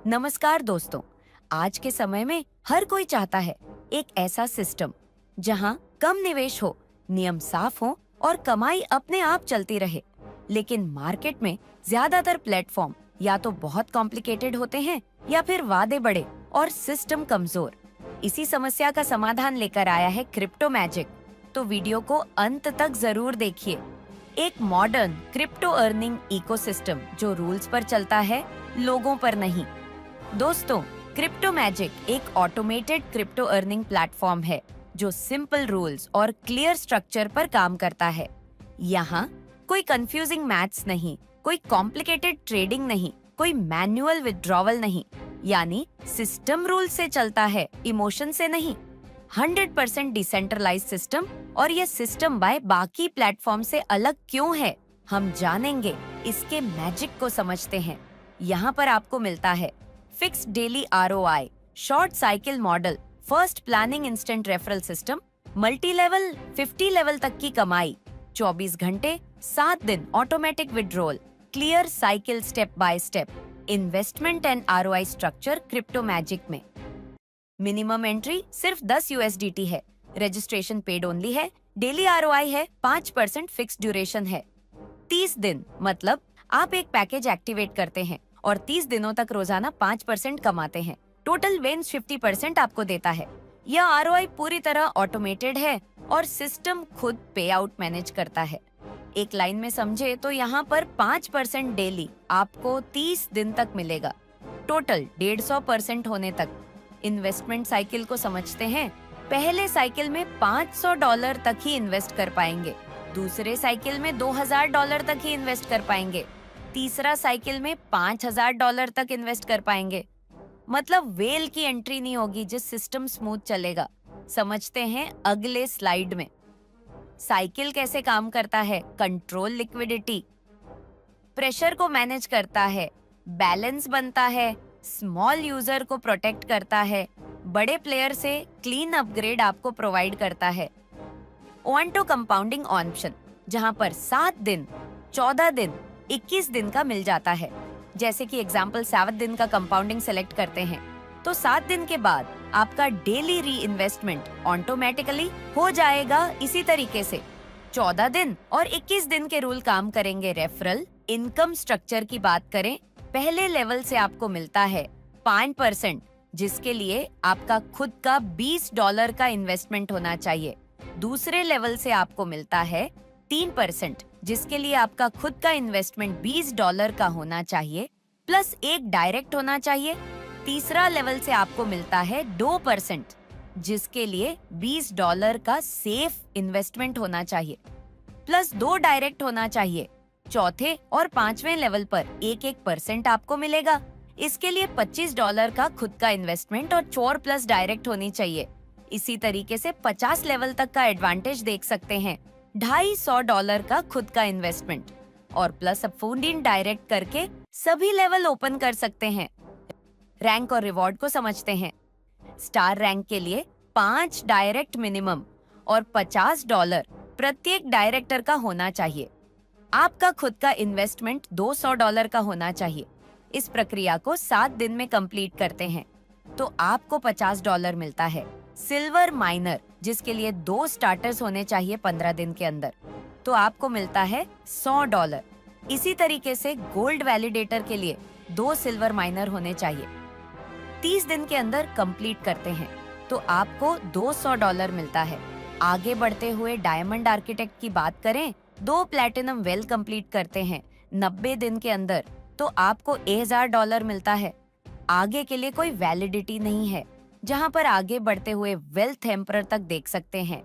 नमस्कार दोस्तों। आज के समय में हर कोई चाहता है एक ऐसा सिस्टम जहां कम निवेश हो, नियम साफ हो और कमाई अपने आप चलती रहे। लेकिन मार्केट में ज्यादातर प्लेटफॉर्म या तो बहुत कॉम्प्लिकेटेड होते हैं या फिर वादे बड़े और सिस्टम कमजोर। इसी समस्या का समाधान लेकर आया है क्रिप्टो मैजिक। तो वीडियो को अंत तक जरूर देखिए। एक मॉडर्न क्रिप्टो अर्निंग इकोसिस्टम जो रूल्स पर चलता है, लोगों पर नहीं। दोस्तों, क्रिप्टो मैजिक एक ऑटोमेटेड क्रिप्टो अर्निंग प्लेटफॉर्म है जो सिंपल रूल्स और क्लियर स्ट्रक्चर पर काम करता है। यहाँ कोई कंफ्यूजिंग मैथ्स नहीं, कोई कॉम्प्लिकेटेड ट्रेडिंग नहीं, कोई मैन्युअल विड्रॉवल नहीं। यानी सिस्टम रूल से चलता है, इमोशन से नहीं। 100% डिसेंट्रलाइज्ड सिस्टम। और ये सिस्टम बाय बाकी प्लेटफॉर्म से अलग क्यों है, हम जानेंगे। इसके मैजिक को समझते हैं। यहाँ पर आपको मिलता है fixed daily ROI, short cycle model, first planning instant referral system, multi level 50 level तक की कमाई, 24 घंटे 7 दिन automatic withdrawal, clear cycle step by step, investment and ROI structure crypto magic में। मिनिमम एंट्री सिर्फ 10 USDT है, रजिस्ट्रेशन पेड ओनली है, daily ROI है 5%, फिक्स ड्यूरेशन है 30 दिन। मतलब आप एक पैकेज एक्टिवेट करते हैं और 30 दिनों तक रोजाना 5% कमाते हैं। टोटल वेन्स 50% आपको देता है। यह ROI पूरी तरह ऑटोमेटेड है और सिस्टम खुद पे आउट मैनेज करता है। एक लाइन में समझे तो यहाँ पर 5% डेली आपको 30 दिन तक मिलेगा, टोटल 150% होने तक। इन्वेस्टमेंट साइकिल को समझते हैं। पहले साइकिल में $500 तक ही इन्वेस्ट कर पाएंगे, दूसरे साइकिल में $2000 तक ही इन्वेस्ट कर पाएंगे, तीसरा साइकिल में $5000 तक इन्वेस्ट कर पाएंगे। मतलब वेल की एंट्री नहीं होगी, जिस सिस्टम स्मूथ चलेगा। समझते हैं अगले स्लाइड में। साइकिल कैसे काम करता है? कंट्रोल लिक्विडिटी, प्रेशर को मैनेज करता है, बैलेंस बनता है, स्मॉल यूजर को प्रोटेक्ट करता है, बड़े प्लेयर से क्लीन अपग्रेड आपको प्रोवाइड करता है। ऑन्टो कंपाउंडिंग ऑप्शन, जहां पर 7 दिन, 14 दिन, 21 दिन का मिल जाता है। जैसे कि एग्जाम्पल 7 दिन का कंपाउंडिंग सेलेक्ट करते हैं तो 7 दिन के बाद आपका डेली री इन्वेस्टमेंट ऑटोमेटिकली हो जाएगा। इसी तरीके से 14 दिन और 21 दिन के रूल काम करेंगे। रेफरल इनकम स्ट्रक्चर की बात करें, पहले लेवल से आपको मिलता है 5%, जिसके लिए आपका खुद का $20 का इन्वेस्टमेंट होना चाहिए। दूसरे लेवल से आपको मिलता है 3%, जिसके लिए आपका खुद का इन्वेस्टमेंट $20 का होना चाहिए, प्लस एक डायरेक्ट होना चाहिए। तीसरा लेवल से आपको मिलता है 2%, जिसके लिए $20 का सेफ इन्वेस्टमेंट होना चाहिए, प्लस 2 डायरेक्ट होना चाहिए। चौथे और 5वें लेवल पर 1% आपको मिलेगा। इसके लिए $25 का खुद का इन्वेस्टमेंट और 4 प्लस डायरेक्ट होनी चाहिए। इसी तरीके से 50 लेवल तक का एडवांटेज देख सकते हैं। $250 का खुद का इन्वेस्टमेंट और प्लस अब फंड इन डायरेक्ट करके सभी लेवल ओपन कर सकते हैं। रैंक और रिवॉर्ड को समझते हैं। स्टार रैंक के लिए 5 डायरेक्ट मिनिमम और $50 प्रत्येक डायरेक्टर का होना चाहिए। आपका खुद का इन्वेस्टमेंट $200 का होना चाहिए। इस प्रक्रिया को 7 दिन में कंप्लीट करते हैं तो आपको $50 मिलता है। सिल्वर माइनर, जिसके लिए 2 स्टार्टर्स होने चाहिए 15 दिन के अंदर, तो आपको मिलता है $100। इसी तरीके से गोल्ड वैलिडेटर के लिए 2 सिल्वर माइनर होने चाहिए। 30 दिन के अंदर कंप्लीट करते हैं तो आपको $200 मिलता है। आगे बढ़ते हुए डायमंड आर्किटेक्ट की बात करें, 2 प्लैटिनम वेल कंप्लीट करते हैं 90 दिन के अंदर तो आपको $1000 मिलता है। आगे के लिए कोई वैलिडिटी नहीं है, जहां पर आगे बढ़ते हुए वेल्थ एम्परर तक देख सकते हैं।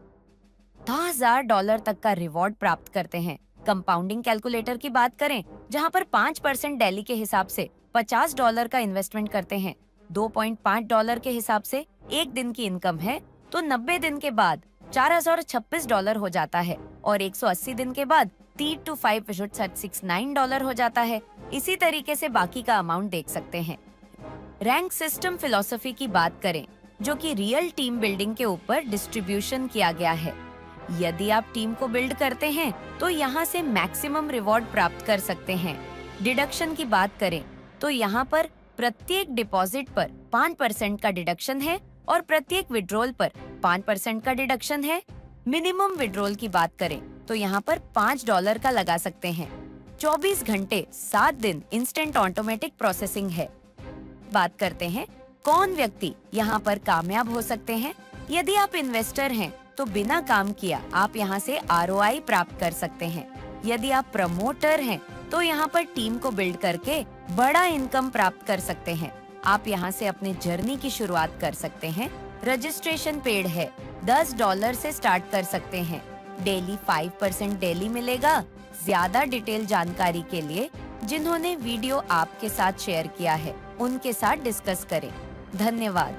$1000 तक का रिवॉर्ड प्राप्त करते हैं। कंपाउंडिंग कैलकुलेटर की बात करें, जहां पर 5% डेली के हिसाब से $50 का इन्वेस्टमेंट करते हैं, $2.5 के हिसाब से 1 दिन की इनकम है तो 90 दिन के बाद $4026 हो जाता है और 180 दिन के बाद $3 to 5.69 हो जाता है। इसी तरीके से बाकी का अमाउंट देख सकते हैं। रैंक सिस्टम फिलॉसफी की बात करें, जो कि रियल टीम बिल्डिंग के ऊपर डिस्ट्रीब्यूशन किया गया है। यदि आप टीम को बिल्ड करते हैं तो यहाँ से मैक्सिमम रिवॉर्ड प्राप्त कर सकते हैं। डिडक्शन की बात करें तो यहाँ पर प्रत्येक डिपॉजिट पर 5% का डिडक्शन है और प्रत्येक विड्रॉल पर 5% का डिडक्शन है। मिनिमम विड्रॉल की बात करें तो यहाँ पर $5 का लगा सकते हैं। 24 घंटे 7 दिन इंस्टेंट ऑटोमेटिक प्रोसेसिंग है। बात करते हैं कौन व्यक्ति यहाँ पर कामयाब हो सकते हैं। यदि आप इन्वेस्टर हैं तो बिना काम किया आप यहाँ से ROI प्राप्त कर सकते हैं। यदि आप प्रमोटर हैं तो यहाँ पर टीम को बिल्ड करके बड़ा इनकम प्राप्त कर सकते हैं। आप यहाँ से अपने जर्नी की शुरुआत कर सकते हैं। रजिस्ट्रेशन पेड है, $10 से स्टार्ट कर सकते हैं। डेली 5% डेली मिलेगा। ज्यादा डिटेल जानकारी के लिए जिन्होंने वीडियो आपके साथ शेयर किया है उनके साथ डिस्कस करें। धन्यवाद।